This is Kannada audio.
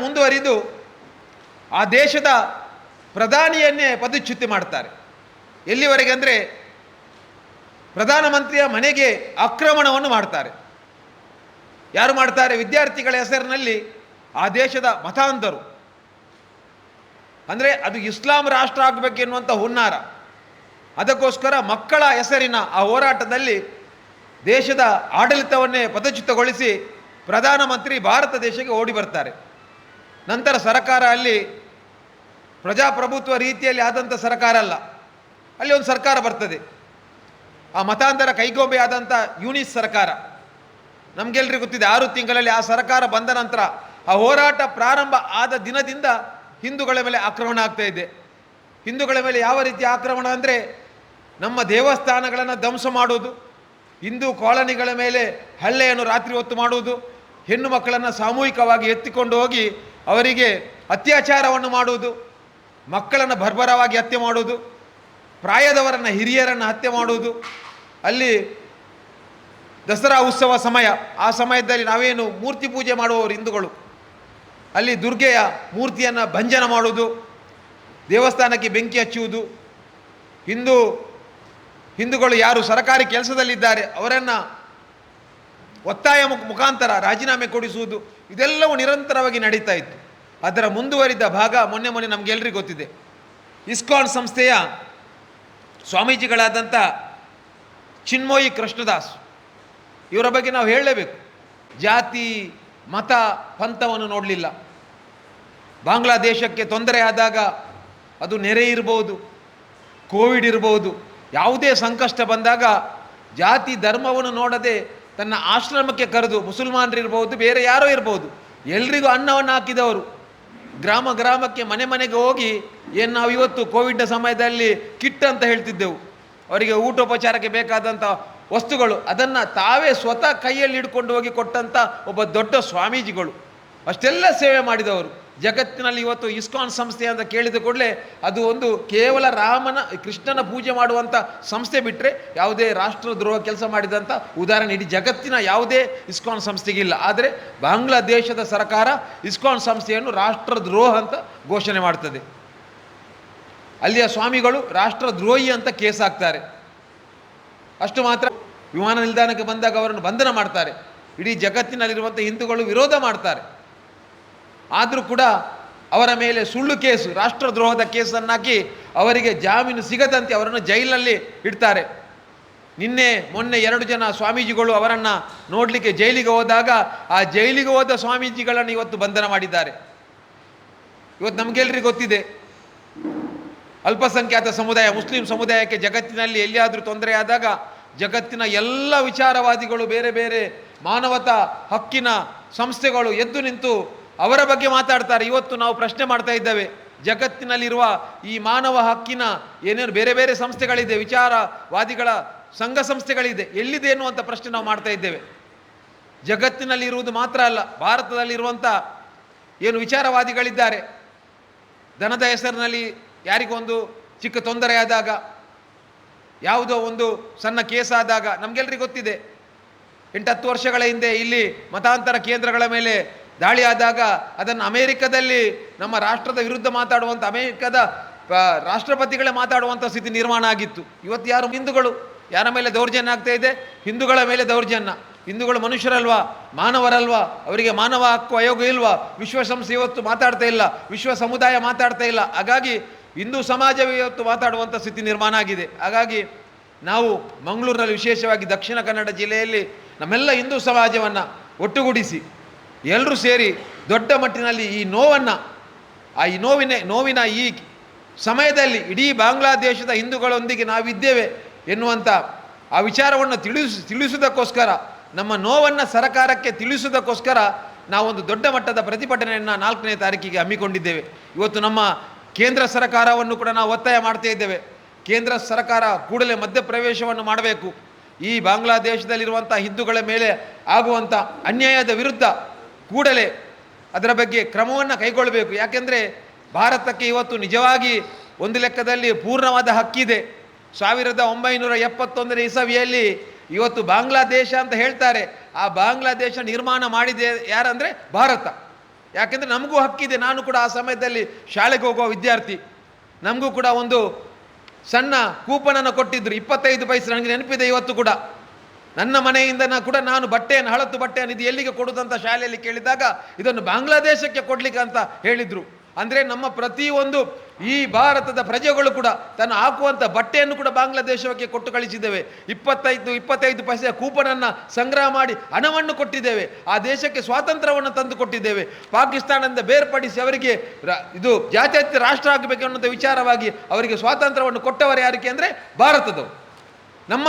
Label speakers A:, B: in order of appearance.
A: ಮುಂದುವರಿದು ಆ ದೇಶದ ಪ್ರಧಾನಿಯನ್ನೇ ಪದಚ್ಯುತಿ ಮಾಡ್ತಾರೆ. ಎಲ್ಲಿವರೆಗೆ ಅಂದರೆ ಪ್ರಧಾನಮಂತ್ರಿಯ ಮನೆಗೆ ಆಕ್ರಮಣವನ್ನು ಮಾಡ್ತಾರೆ. ಯಾರು ಮಾಡ್ತಾರೆ? ವಿದ್ಯಾರ್ಥಿಗಳ ಹೆಸರಿನಲ್ಲಿ ಆ ದೇಶದ ಮತಾಂಧರು, ಅಂದರೆ ಅದು ಇಸ್ಲಾಂ ರಾಷ್ಟ್ರ ಆಗಬೇಕು ಎನ್ನುವಂಥ ಹುನ್ನಾರ. ಅದಕ್ಕೋಸ್ಕರ ಮಕ್ಕಳ ಹೆಸರಿನ ಆ ಹೋರಾಟದಲ್ಲಿ ದೇಶದ ಆಡಳಿತವನ್ನೇ ಪದಚ್ಯುತಗೊಳಿಸಿ ಪ್ರಧಾನಮಂತ್ರಿ ಭಾರತ ದೇಶಕ್ಕೆ ಓಡಿ ಬರ್ತಾರೆ. ನಂತರ ಸರ್ಕಾರ ಅಲ್ಲಿ ಪ್ರಜಾಪ್ರಭುತ್ವ ರೀತಿಯಲ್ಲಿ ಆದಂಥ ಸರ್ಕಾರ ಅಲ್ಲ, ಅಲ್ಲಿ ಒಂದು ಸರ್ಕಾರ ಬರ್ತದೆ, ಆ ಮತಾಂತರ ಕೈಗೊಂಬೆ ಆದಂಥ ಯೂನಿಸ್ ಸರ್ಕಾರ. ನಮಗೆಲ್ಲರಿಗೂ ಗೊತ್ತಿದೆ, 6 ತಿಂಗಳಲ್ಲಿ ಆ ಸರ್ಕಾರ ಬಂದ ನಂತರ ಆ ಹೋರಾಟ ಪ್ರಾರಂಭ ಆದ ದಿನದಿಂದ ಹಿಂದೂಗಳ ಮೇಲೆ ಆಕ್ರಮಣ ಆಗ್ತಾ ಇದೆ. ಹಿಂದೂಗಳ ಮೇಲೆ ಯಾವ ರೀತಿಯ ಆಕ್ರಮಣ ಅಂದರೆ ನಮ್ಮ ದೇವಸ್ಥಾನಗಳನ್ನು ಧ್ವಂಸ ಮಾಡುವುದು, ಹಿಂದೂ ಕಾಲನಿಗಳ ಮೇಲೆ ಹಲ್ಲೆಯನ್ನು ರಾತ್ರಿ ಹೊತ್ತು ಮಾಡುವುದು, ಹೆಣ್ಣು ಮಕ್ಕಳನ್ನು ಸಾಮೂಹಿಕವಾಗಿ ಎತ್ತಿಕೊಂಡು ಹೋಗಿ ಅವರಿಗೆ ಅತ್ಯಾಚಾರವನ್ನು ಮಾಡುವುದು, ಮಕ್ಕಳನ್ನು ಬರ್ಬರವಾಗಿ ಹತ್ಯೆ ಮಾಡುವುದು, ಪ್ರಾಯದವರನ್ನು ಹಿರಿಯರನ್ನು ಹತ್ಯೆ ಮಾಡುವುದು. ಅಲ್ಲಿ ದಸರಾ ಉತ್ಸವ ಸಮಯ, ಆ ಸಮಯದಲ್ಲಿ ನಾವೇನು ಮೂರ್ತಿ ಪೂಜೆ ಮಾಡುವವರು ಹಿಂದೂಗಳು, ಅಲ್ಲಿ ದುರ್ಗೆಯ ಮೂರ್ತಿಯನ್ನು ಭಂಜನ ಮಾಡುವುದು, ದೇವಸ್ಥಾನಕ್ಕೆ ಬೆಂಕಿ ಹಚ್ಚುವುದು, ಹಿಂದೂಗಳು ಯಾರು ಸರ್ಕಾರಿ ಕೆಲಸದಲ್ಲಿದ್ದಾರೆ ಅವರನ್ನು ಒತ್ತಾಯ ಮುಖಾಂತರ ರಾಜೀನಾಮೆ ಕೊಡಿಸುವುದು, ಇದೆಲ್ಲವೂ ನಿರಂತರವಾಗಿ ನಡೀತಾ ಇತ್ತು. ಅದರ ಮುಂದುವರಿದ ಭಾಗ ಮೊನ್ನೆ ನಮಗೆಲ್ಲರಿಗೂ ಗೊತ್ತಿದೆ. ಇಸ್ಕಾನ್ ಸಂಸ್ಥೆಯ ಸ್ವಾಮೀಜಿಗಳಾದಂಥ ಚಿನ್ಮಯಿ ಕೃಷ್ಣದಾಸ್ ಇವರ ಬಗ್ಗೆ ನಾವು ಹೇಳಲೇಬೇಕು. ಜಾತಿ ಮತ ಪಂಥವನ್ನು ನೋಡಲಿಲ್ಲ. ಬಾಂಗ್ಲಾದೇಶಕ್ಕೆ ತೊಂದರೆ ಆದಾಗ, ಅದು ನೆರೆ ಇರ್ಬೋದು, ಕೋವಿಡ್ ಇರ್ಬೋದು, ಯಾವುದೇ ಸಂಕಷ್ಟ ಬಂದಾಗ ಜಾತಿ ಧರ್ಮವನ್ನು ನೋಡದೆ ತನ್ನ ಆಶ್ರಮಕ್ಕೆ ಕರೆದು, ಮುಸಲ್ಮಾನರಿರ್ಬೋದು ಬೇರೆ ಯಾರೋ ಇರ್ಬೋದು, ಎಲ್ರಿಗೂ ಅನ್ನವನ್ನು ಹಾಕಿದವರು. ಗ್ರಾಮಕ್ಕೆ ಮನೆಗೆ ಹೋಗಿ ಏನು ನಾವು ಇವತ್ತು ಕೋವಿಡ್ನ ಸಮಯದಲ್ಲಿ ಕಿಟ್ ಅಂತ ಹೇಳ್ತಿದ್ದೆವು, ಅವರಿಗೆ ಊಟೋಪಚಾರಕ್ಕೆ ಬೇಕಾದಂಥ ವಸ್ತುಗಳು, ಅದನ್ನು ತಾವೇ ಸ್ವತಃ ಕೈಯಲ್ಲಿ ಹಿಡ್ಕೊಂಡು ಹೋಗಿ ಕೊಟ್ಟಂಥ ಒಬ್ಬ ದೊಡ್ಡ ಸ್ವಾಮೀಜಿಗಳು. ಅಷ್ಟೆಲ್ಲ ಸೇವೆ ಮಾಡಿದವರು. ಜಗತ್ತಿನಲ್ಲಿ ಇವತ್ತು ಇಸ್ಕಾನ್ ಸಂಸ್ಥೆ ಅಂತ ಕೇಳಿದ ಕೂಡಲೇ ಅದು ಒಂದು ಕೇವಲ ಕೃಷ್ಣನ ಪೂಜೆ ಮಾಡುವಂಥ ಸಂಸ್ಥೆ ಬಿಟ್ಟರೆ ಯಾವುದೇ ರಾಷ್ಟ್ರದ್ರೋಹ ಕೆಲಸ ಮಾಡಿದಂಥ ಉದಾಹರಣೆ ಇಡೀ ಜಗತ್ತಿನ ಯಾವುದೇ ಇಸ್ಕಾನ್ ಸಂಸ್ಥೆಗಿಲ್ಲ. ಆದರೆ ಬಾಂಗ್ಲಾದೇಶದ ಸರ್ಕಾರ ಇಸ್ಕಾನ್ ಸಂಸ್ಥೆಯನ್ನು ರಾಷ್ಟ್ರದ್ರೋಹ ಅಂತ ಘೋಷಣೆ ಮಾಡ್ತದೆ. ಅಲ್ಲಿಯ ಸ್ವಾಮಿಗಳು ರಾಷ್ಟ್ರದ್ರೋಹಿ ಅಂತ ಕೇಸ್ ಹಾಕ್ತಾರೆ. ಅಷ್ಟು ಮಾತ್ರ, ವಿಮಾನ ನಿಲ್ದಾಣಕ್ಕೆ ಬಂದಾಗ ಅವರನ್ನು ಬಂಧನ ಮಾಡ್ತಾರೆ. ಇಡೀ ಜಗತ್ತಿನಲ್ಲಿರುವಂಥ ಹಿಂದೂಗಳು ವಿರೋಧ ಮಾಡ್ತಾರೆ. ಆದರೂ ಕೂಡ ಅವರ ಮೇಲೆ ಸುಳ್ಳು ಕೇಸು, ರಾಷ್ಟ್ರದ್ರೋಹದ ಕೇಸನ್ನಾಕಿ ಅವರಿಗೆ ಜಾಮೀನು ಸಿಗದಂತೆ ಅವರನ್ನು ಜೈಲಿನಲ್ಲಿ ಇಡ್ತಾರೆ. ಮೊನ್ನೆ 2 ಜನ ಸ್ವಾಮೀಜಿಗಳು ಅವರನ್ನು ನೋಡಲಿಕ್ಕೆ ಜೈಲಿಗೆ ಹೋದಾಗ ಆ ಜೈಲಿಗೆ ಹೋದ ಸ್ವಾಮೀಜಿಗಳನ್ನು ಇವತ್ತು ಬಂಧನ ಮಾಡಿದ್ದಾರೆ. ಇವತ್ತು ನಮಗೆಲ್ಲರಿಗೂ ಗೊತ್ತಿದೆ, ಅಲ್ಪಸಂಖ್ಯಾತ ಸಮುದಾಯ, ಮುಸ್ಲಿಂ ಸಮುದಾಯಕ್ಕೆ ಜಗತ್ತಿನಲ್ಲಿ ಎಲ್ಲಿಯಾದರೂ ತೊಂದರೆ ಆದಾಗ ಜಗತ್ತಿನ ಎಲ್ಲ ವಿಚಾರವಾದಿಗಳು, ಬೇರೆ ಬೇರೆ ಮಾನವತಾ ಹಕ್ಕಿನ ಸಂಸ್ಥೆಗಳು ಎದ್ದು ನಿಂತು ಅವರ ಬಗ್ಗೆ ಮಾತಾಡ್ತಾರೆ. ಇವತ್ತು ನಾವು ಪ್ರಶ್ನೆ ಮಾಡ್ತಾ ಇದ್ದೇವೆ, ಜಗತ್ತಿನಲ್ಲಿರುವ ಈ ಮಾನವ ಹಕ್ಕಿನ ಏನೇನು ಬೇರೆ ಬೇರೆ ಸಂಸ್ಥೆಗಳಿದೆ, ವಿಚಾರವಾದಿಗಳ ಸಂಘ ಸಂಸ್ಥೆಗಳಿದೆ, ಎಲ್ಲಿದೆ ಎನ್ನುವಂಥ ಪ್ರಶ್ನೆ ನಾವು ಮಾಡ್ತಾ ಇದ್ದೇವೆ. ಜಗತ್ತಿನಲ್ಲಿರುವುದು ಮಾತ್ರ ಅಲ್ಲ, ಭಾರತದಲ್ಲಿರುವಂಥ ಏನು ವಿಚಾರವಾದಿಗಳಿದ್ದಾರೆ, ದನದ ಹೆಸರಿನಲ್ಲಿ ಯಾರಿಗೊಂದು ಚಿಕ್ಕ ತೊಂದರೆ ಆದಾಗ, ಯಾವುದೋ ಒಂದು ಸಣ್ಣ ಕೇಸ್ ಆದಾಗ, ನಮಗೆಲ್ಲರಿಗೂ ಗೊತ್ತಿದೆ 8-10 ವರ್ಷಗಳ ಹಿಂದೆ ಇಲ್ಲಿ ಮತಾಂತರ ಕೇಂದ್ರಗಳ ಮೇಲೆ ದಾಳಿ ಆದಾಗ ಅದನ್ನು ಅಮೇರಿಕದಲ್ಲಿ ನಮ್ಮ ರಾಷ್ಟ್ರದ ವಿರುದ್ಧ ಮಾತಾಡುವಂಥ ಅಮೇರಿಕದ ರಾಷ್ಟ್ರಪತಿಗಳೇ ಮಾತಾಡುವಂಥ ಸ್ಥಿತಿ ನಿರ್ಮಾಣ ಆಗಿತ್ತು. ಇವತ್ತು ಯಾರು ಹಿಂದೂಗಳು, ಯಾರ ಮೇಲೆ ದೌರ್ಜನ್ಯ ಆಗ್ತಾ ಇದೆ? ಹಿಂದೂಗಳ ಮೇಲೆ ದೌರ್ಜನ್ಯ. ಹಿಂದೂಗಳು ಮನುಷ್ಯರಲ್ವಾ, ಮಾನವರಲ್ವಾ? ಅವರಿಗೆ ಮಾನವ ಹಕ್ಕು ಆಯೋಗ ಇಲ್ವಾ? ವಿಶ್ವಸಂಸ್ಥೆ ಇವತ್ತು ಮಾತಾಡ್ತಾ ಇಲ್ಲ, ವಿಶ್ವ ಸಮುದಾಯ ಮಾತಾಡ್ತಾ ಇಲ್ಲ. ಹಾಗಾಗಿ ಹಿಂದೂ ಸಮಾಜವೇ ಇವತ್ತು ಮಾತಾಡುವಂಥ ಸ್ಥಿತಿ ನಿರ್ಮಾಣ ಆಗಿದೆ. ಹಾಗಾಗಿ ನಾವು ಮಂಗಳೂರಿನಲ್ಲಿ, ವಿಶೇಷವಾಗಿ ದಕ್ಷಿಣ ಕನ್ನಡ ಜಿಲ್ಲೆಯಲ್ಲಿ ನಮ್ಮೆಲ್ಲ ಹಿಂದೂ ಸಮಾಜವನ್ನು ಒಟ್ಟುಗೂಡಿಸಿ ಎಲ್ಲರೂ ಸೇರಿ ದೊಡ್ಡ ಮಟ್ಟಿನಲ್ಲಿ ಈ ನೋವಿನ ಈ ಸಮಯದಲ್ಲಿ ಇಡೀ ಬಾಂಗ್ಲಾದೇಶದ ಹಿಂದೂಗಳೊಂದಿಗೆ ನಾವಿದ್ದೇವೆ ಎನ್ನುವಂಥ ಆ ವಿಚಾರವನ್ನು ತಿಳಿಸುವುದಕ್ಕೋಸ್ಕರ, ನಮ್ಮ ನೋವನ್ನು ಸರ್ಕಾರಕ್ಕೆ ತಿಳಿಸುವುದಕ್ಕೋಸ್ಕರ ನಾವೊಂದು ದೊಡ್ಡ ಮಟ್ಟದ ಪ್ರತಿಭಟನೆಯನ್ನು 4ನೇ ತಾರೀಕಿಗೆ ಹಮ್ಮಿಕೊಂಡಿದ್ದೇವೆ. ಇವತ್ತು ನಮ್ಮ ಕೇಂದ್ರ ಸರ್ಕಾರವನ್ನು ಕೂಡ ನಾವು ಒತ್ತಾಯ ಮಾಡ್ತಾ ಇದ್ದೇವೆ. ಕೇಂದ್ರ ಸರ್ಕಾರ ಕೂಡಲೇ ಮಧ್ಯಪ್ರವೇಶವನ್ನು ಮಾಡಬೇಕು. ಈ ಬಾಂಗ್ಲಾದೇಶದಲ್ಲಿರುವಂಥ ಹಿಂದೂಗಳ ಮೇಲೆ ಆಗುವಂಥ ಅನ್ಯಾಯದ ವಿರುದ್ಧ ಕೂಡಲೇ ಅದರ ಬಗ್ಗೆ ಕ್ರಮವನ್ನು ಕೈಗೊಳ್ಳಬೇಕು. ಯಾಕೆಂದರೆ ಭಾರತಕ್ಕೆ ಇವತ್ತು ನಿಜವಾಗಿ ಒಂದು ಲೆಕ್ಕದಲ್ಲಿ ಪೂರ್ಣವಾದ ಹಕ್ಕಿದೆ. 1971 ಇಸವಿಯಲ್ಲಿ ಇವತ್ತು ಬಾಂಗ್ಲಾದೇಶ ಅಂತ ಹೇಳ್ತಾರೆ. ಆ ಬಾಂಗ್ಲಾದೇಶ ನಿರ್ಮಾಣ ಮಾಡಿದೆ ಯಾರಂದರೆ ಭಾರತ. ಯಾಕೆಂದರೆ ನಮಗೂ ಹಕ್ಕಿದೆ. ನಾನು ಕೂಡ ಆ ಸಮಯದಲ್ಲಿ ಶಾಲೆಗೆ ಹೋಗುವ ವಿದ್ಯಾರ್ಥಿ. ನಮಗೂ ಕೂಡ ಒಂದು ಸಣ್ಣ ಕೂಪನನ್ನು ಕೊಟ್ಟಿದ್ದರು, 25 ಪೈಸೆ. ನನಗೆ ನೆನಪಿದೆ ಇವತ್ತು ಕೂಡ. ನನ್ನ ಮನೆಯಿಂದ ಕೂಡ ನಾನು ಬಟ್ಟೆಯನ್ನು, ಹಳತ್ತು ಬಟ್ಟೆಯನ್ನು ಇದು ಎಲ್ಲಿಗೆ ಕೊಡುವುದಂತ ಶಾಲೆಯಲ್ಲಿ ಕೇಳಿದಾಗ ಇದನ್ನು ಬಾಂಗ್ಲಾದೇಶಕ್ಕೆ ಕೊಡಲಿಕ್ಕೆ ಅಂತ ಹೇಳಿದರು. ಅಂದರೆ ನಮ್ಮ ಪ್ರತಿಯೊಂದು ಈ ಭಾರತದ ಪ್ರಜೆಗಳು ಕೂಡ ತನ್ನ ಹಾಕುವಂಥ ಬಟ್ಟೆಯನ್ನು ಕೂಡ ಬಾಂಗ್ಲಾದೇಶಕ್ಕೆ ಕೊಟ್ಟು ಕಳಿಸಿದ್ದೇವೆ. 25 ಪೈಸೆಯ ಕೂಪನನ್ನು ಸಂಗ್ರಹ ಮಾಡಿ ಹಣವನ್ನು ಕೊಟ್ಟಿದ್ದೇವೆ. ಆ ದೇಶಕ್ಕೆ ಸ್ವಾತಂತ್ರ್ಯವನ್ನು ತಂದು ಕೊಟ್ಟಿದ್ದೇವೆ. ಪಾಕಿಸ್ತಾನದಿಂದ ಬೇರ್ಪಡಿಸಿ ಅವರಿಗೆ ಇದು ಜಾತ್ಯತೀತ ರಾಷ್ಟ್ರ ಆಗಬೇಕು ಅನ್ನುವಂಥ ವಿಚಾರವಾಗಿ ಅವರಿಗೆ ಸ್ವಾತಂತ್ರ್ಯವನ್ನು ಕೊಟ್ಟವರು ಯಾರಿಗೆ ಅಂದರೆ ಭಾರತದವರು. ನಮ್ಮ